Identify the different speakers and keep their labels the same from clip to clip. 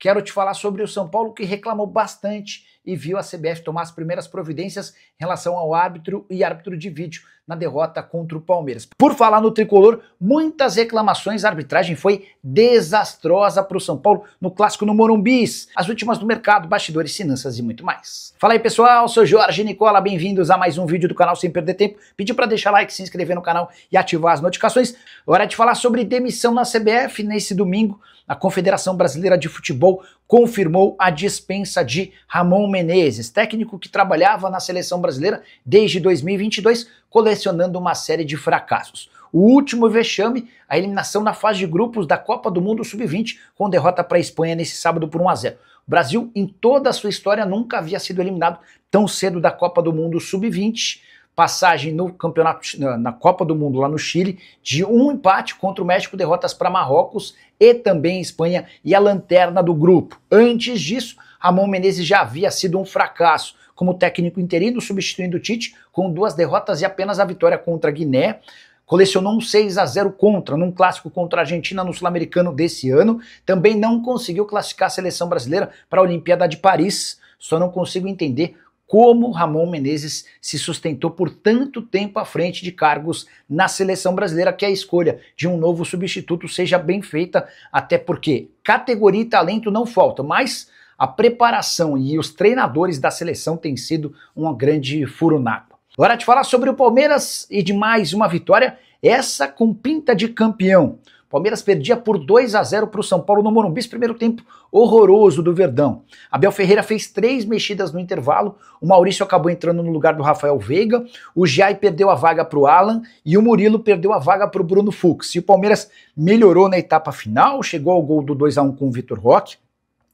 Speaker 1: quero te falar sobre o São Paulo, que reclamou bastante e viu a CBF tomar as primeiras providências em relação ao árbitro e árbitro de vídeo na derrota contra o Palmeiras. Por falar no tricolor, muitas reclamações, a arbitragem foi desastrosa para o São Paulo no clássico no Morumbi, as últimas do mercado, bastidores, finanças e muito mais. Fala aí pessoal, sou Jorge Nicola, bem-vindos a mais um vídeo do canal Sem Perder Tempo. Pedi para deixar like, se inscrever no canal e ativar as notificações. Hora de falar sobre demissão na CBF. Nesse domingo, a Confederação Brasileira de Futebol confirmou a dispensa de Ramon Menezes, técnico que trabalhava na seleção brasileira desde 2022, colecionando uma série de fracassos. O último vexame, a eliminação na fase de grupos da Copa do Mundo Sub-20, com derrota para a Espanha nesse sábado por 1-0. O Brasil, em toda a sua história, nunca havia sido eliminado tão cedo da Copa do Mundo Sub-20. Passagem no campeonato, na Copa do Mundo lá no Chile, de um empate contra o México, derrotas para Marrocos e também Espanha e a lanterna do grupo. Antes disso, Ramon Menezes já havia sido um fracasso como técnico interino, substituindo o Tite, com 2 derrotas e apenas a vitória contra a Guiné. Colecionou um 6-0 contra, num clássico contra a Argentina no Sul-Americano desse ano. Também não conseguiu classificar a seleção brasileira para a Olimpíada de Paris. Só não consigo entender como Ramon Menezes se sustentou por tanto tempo à frente de cargos na seleção brasileira, que a escolha de um novo substituto seja bem feita, até porque categoria e talento não falta, mas a preparação e os treinadores da seleção têm sido um grande furo na água. Hora de falar sobre o Palmeiras e de mais uma vitória, essa com pinta de campeão. Palmeiras perdia por 2-0 para o São Paulo no Morumbi, primeiro tempo horroroso do Verdão. Abel Ferreira fez 3 mexidas no intervalo, o Maurício acabou entrando no lugar do Rafael Veiga, o Jai perdeu a vaga para o Alan e o Murilo perdeu a vaga para o Bruno Fux. E o Palmeiras melhorou na etapa final, chegou ao gol do 2-1 com o Vitor Roque,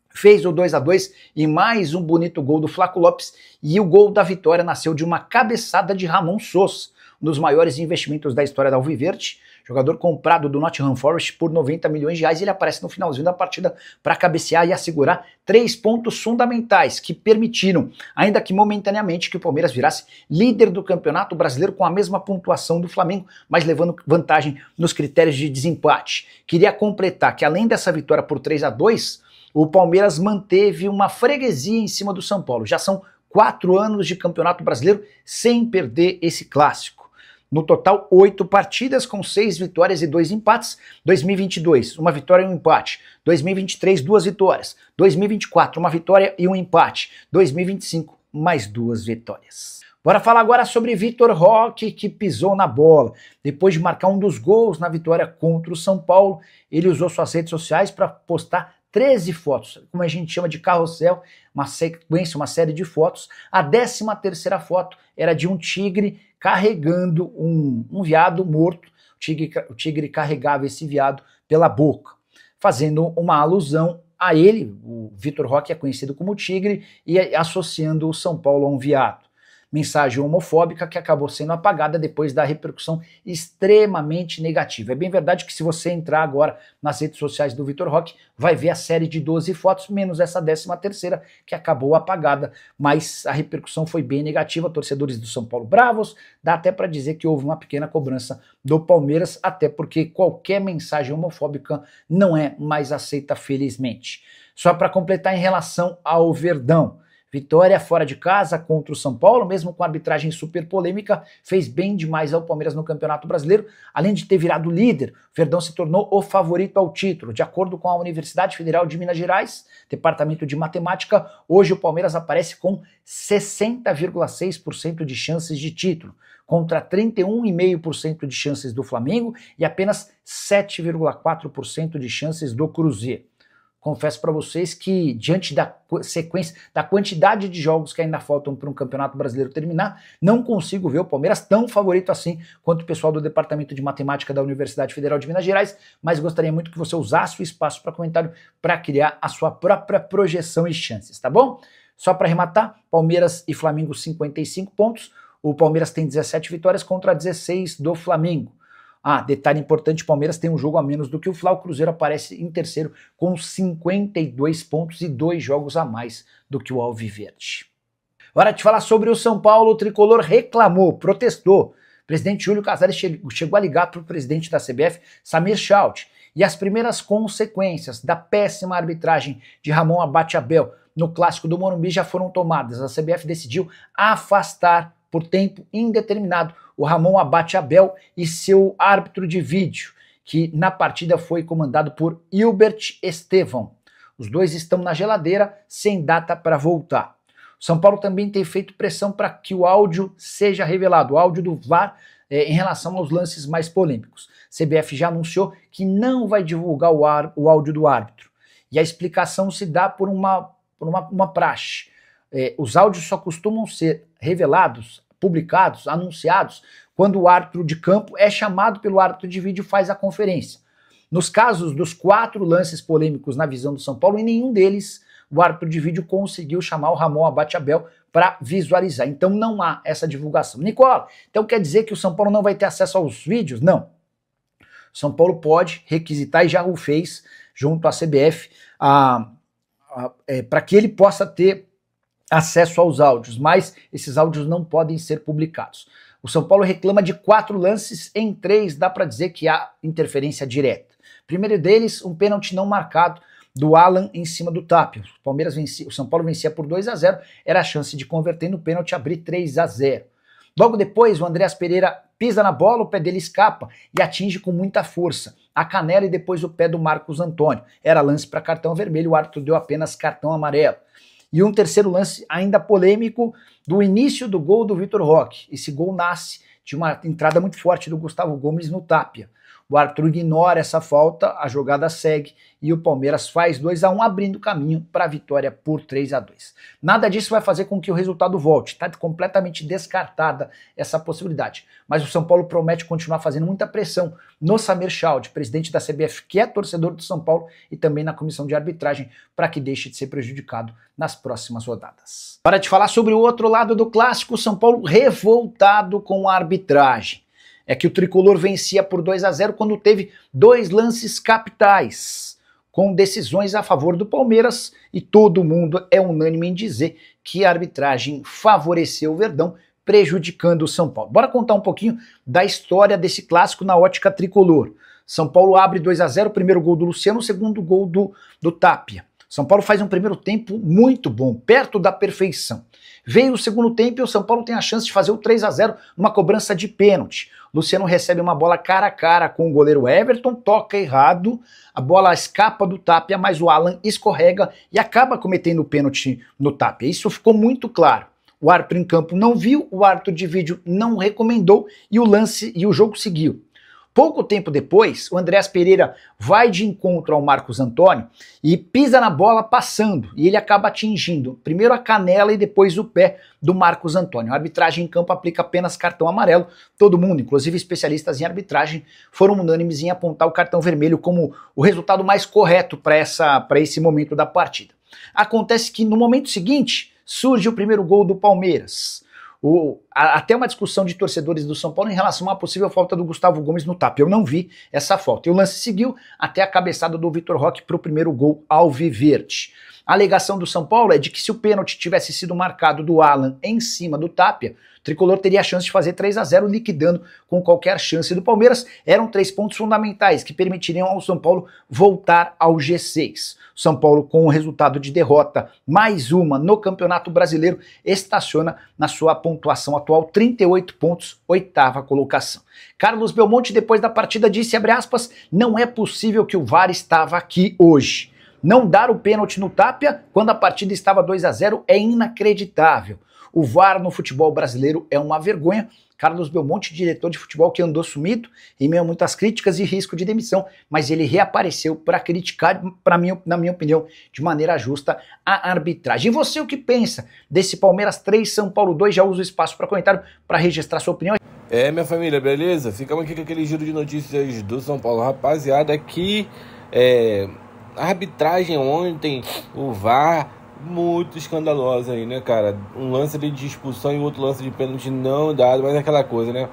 Speaker 1: fez o 2-2 e mais um bonito gol do Flaco Lopes, e o gol da vitória nasceu de uma cabeçada de Ramon Sos, um dos maiores investimentos da história da Alviverde, jogador comprado do Nottingham Forest por 90 milhões de reais, e ele aparece no finalzinho da partida para cabecear e assegurar 3 pontos fundamentais que permitiram, ainda que momentaneamente, que o Palmeiras virasse líder do Campeonato Brasileiro com a mesma pontuação do Flamengo, mas levando vantagem nos critérios de desempate. Queria completar que além dessa vitória por 3-2, o Palmeiras manteve uma freguesia em cima do São Paulo. Já são 4 anos de Campeonato Brasileiro sem perder esse clássico. No total, 8 partidas com 6 vitórias e 2 empates. 2022, uma vitória e um empate. 2023, 2 vitórias. 2024, uma vitória e um empate. 2025, mais 2 vitórias. Bora falar agora sobre Vitor Roque, que pisou na bola. Depois de marcar um dos gols na vitória contra o São Paulo, ele usou suas redes sociais para postar 13 fotos, como a gente chama de carrossel, uma sequência, uma série de fotos. A 13ª foto era de um tigre carregando um veado morto. O tigre carregava esse veado pela boca, fazendo uma alusão a ele. O Vitor Roque é conhecido como tigre e associando o São Paulo a um veado. Mensagem homofóbica que acabou sendo apagada depois da repercussão extremamente negativa. É bem verdade que se você entrar agora nas redes sociais do Vitor Roque, vai ver a série de 12 fotos, menos essa 13ª que acabou apagada, mas a repercussão foi bem negativa. Torcedores do São Paulo bravos, dá até para dizer que houve uma pequena cobrança do Palmeiras, até porque qualquer mensagem homofóbica não é mais aceita, felizmente. Só para completar em relação ao Verdão, vitória fora de casa contra o São Paulo, mesmo com a arbitragem super polêmica, fez bem demais ao Palmeiras no Campeonato Brasileiro. Além de ter virado líder, o Verdão se tornou o favorito ao título. De acordo com a Universidade Federal de Minas Gerais, Departamento de Matemática, hoje o Palmeiras aparece com 60,6% de chances de título, contra 31,5% de chances do Flamengo e apenas 7,4% de chances do Cruzeiro. Confesso para vocês que, diante da sequência, da quantidade de jogos que ainda faltam para um Campeonato Brasileiro terminar, não consigo ver o Palmeiras tão favorito assim quanto o pessoal do Departamento de Matemática da Universidade Federal de Minas Gerais, mas gostaria muito que você usasse o espaço para comentário para criar a sua própria projeção e chances, tá bom? Só para arrematar, Palmeiras e Flamengo 55 pontos, o Palmeiras tem 17 vitórias contra 16 do Flamengo. Ah, detalhe importante, o Palmeiras tem um jogo a menos do que o Fla, o Cruzeiro aparece em terceiro com 52 pontos e 2 jogos a mais do que o Alviverde. Hora de falar sobre o São Paulo, o tricolor reclamou, protestou presidente Júlio Casares chegou a ligar para o presidente da CBF, Samir Chaut, e as primeiras consequências da péssima arbitragem de Ramon Abate-Abel no Clássico do Morumbi já foram tomadas. A CBF decidiu afastar por tempo indeterminado o Ramon Abate-Abel e seu árbitro de vídeo, que na partida foi comandado por Hilbert Estevão. Os dois estão na geladeira, sem data para voltar. O São Paulo também tem feito pressão para que o áudio seja revelado, o áudio do VAR em relação aos lances mais polêmicos. A CBF já anunciou que não vai divulgar o áudio do árbitro. E a explicação se dá por uma praxe. Os áudios só costumam ser revelados, publicados, anunciados, quando o árbitro de campo é chamado pelo árbitro de vídeo e faz a conferência. Nos casos dos 4 lances polêmicos na visão do São Paulo, em nenhum deles o árbitro de vídeo conseguiu chamar o Ramon Abate-Abel para visualizar. Então não há essa divulgação. Nicola, então quer dizer que o São Paulo não vai ter acesso aos vídeos? Não. O São Paulo pode requisitar, e já o fez, junto à CBF, para que ele possa ter acesso aos áudios, mas esses áudios não podem ser publicados. O São Paulo reclama de 4 lances, em 3 dá para dizer que há interferência direta. Primeiro deles, um pênalti não marcado do Alan em cima do Tapia. O São Paulo vencia por 2-0, era a chance de converter no pênalti, abrir 3-0. Logo depois, o Andreas Pereira pisa na bola, o pé dele escapa e atinge com muita força a canela e depois o pé do Marcos Antônio. Era lance para cartão vermelho, o árbitro deu apenas cartão amarelo. E um terceiro lance ainda polêmico do início do gol do Vitor Roque. Esse gol nasce de uma entrada muito forte do Gustavo Gomes no Tapia. O árbitro ignora essa falta, a jogada segue e o Palmeiras faz 2-1, abrindo caminho para a vitória por 3-2. Nada disso vai fazer com que o resultado volte, está completamente descartada essa possibilidade. Mas o São Paulo promete continuar fazendo muita pressão no Samir Chaut, presidente da CBF, que é torcedor do São Paulo, e também na comissão de arbitragem, para que deixe de ser prejudicado nas próximas rodadas. Para te falar sobre o outro lado do clássico, o São Paulo revoltado com a arbitragem. É que o tricolor vencia por 2-0 quando teve 2 lances capitais, com decisões a favor do Palmeiras, e todo mundo é unânime em dizer que a arbitragem favoreceu o Verdão, prejudicando o São Paulo. Bora contar um pouquinho da história desse clássico na ótica tricolor. São Paulo abre 2-0, primeiro gol do Luciano, segundo gol do Tapia. São Paulo faz um primeiro tempo muito bom, perto da perfeição. Veio o segundo tempo e o São Paulo tem a chance de fazer o 3-0 numa cobrança de pênalti. Luciano recebe uma bola cara a cara com o goleiro Everton, toca errado, a bola escapa do Tapia, mas o Alan escorrega e acaba cometendo o pênalti no Tapia. Isso ficou muito claro. O árbitro em campo não viu, o árbitro de vídeo não recomendou e o jogo seguiu. Pouco tempo depois, o Andreas Pereira vai de encontro ao Marcos Antônio e pisa na bola passando, e ele acaba atingindo primeiro a canela e depois o pé do Marcos Antônio. A arbitragem em campo aplica apenas cartão amarelo. Todo mundo, inclusive especialistas em arbitragem, foram unânimes em apontar o cartão vermelho como o resultado mais correto para esse momento da partida. Acontece que no momento seguinte surge o primeiro gol do Palmeiras. Até uma discussão de torcedores do São Paulo em relação à possível falta do Gustavo Gomes no Tapia. Eu não vi essa falta. E o lance seguiu até a cabeçada do Vitor Roque para o primeiro gol alviverde. A alegação do São Paulo é de que se o pênalti tivesse sido marcado do Alan em cima do Tapia, o tricolor teria a chance de fazer 3-0, liquidando com qualquer chance do Palmeiras. Eram 3 pontos fundamentais que permitiriam ao São Paulo voltar ao G6. O São Paulo, com o resultado de derrota, mais uma no Campeonato Brasileiro, estaciona na sua pontuação atual, 38 pontos, 8ª colocação. Carlos Belmonte, depois da partida, disse, abre aspas, não é possível que o VAR estava aqui hoje. Não dar o pênalti no Tapia quando a partida estava 2-0 é inacreditável. O VAR no futebol brasileiro é uma vergonha. Carlos Belmonte, diretor de futebol que andou sumido, em meio a muitas críticas e risco de demissão, mas ele reapareceu para criticar, na minha opinião, de maneira justa, a arbitragem. E você, o que pensa desse Palmeiras 3, São Paulo 2? Já usa o espaço para comentário, para registrar sua opinião.
Speaker 2: Minha família, beleza? Ficamos aqui com aquele giro de notícias do São Paulo. Rapaziada, aqui, a arbitragem ontem, o VAR, muito escandalosa aí, né, cara? Um lance ali de expulsão e outro lance de pênalti não dado, mas é aquela coisa, né?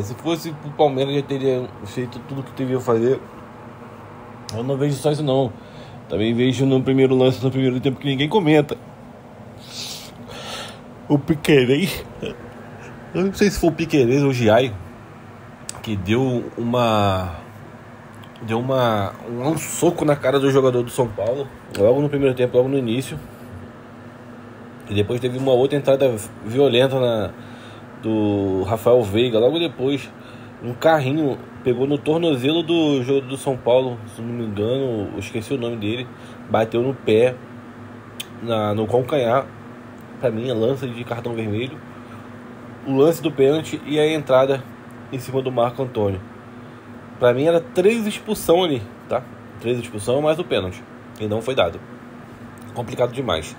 Speaker 2: Se fosse pro Palmeiras já teria feito tudo o que devia fazer. Eu não vejo só isso não. Também vejo no primeiro lance, no primeiro tempo, que ninguém comenta. O Piquerez Eu não sei se foi o Piquerez ou o Giai que deu um soco na cara do jogador do São Paulo, logo no primeiro tempo, logo no início. E depois teve uma outra entrada violenta do Rafael Veiga, logo depois. Um carrinho pegou no tornozelo do jogador do São Paulo, se não me engano, eu esqueci o nome dele. Bateu no pé, no calcanhar. Pra mim é lance de cartão vermelho. O lance do pênalti e a entrada em cima do Marco Antônio. Pra mim era 3 expulsão ali, tá? 3 expulsão mais o pênalti. E não foi dado. Complicado demais.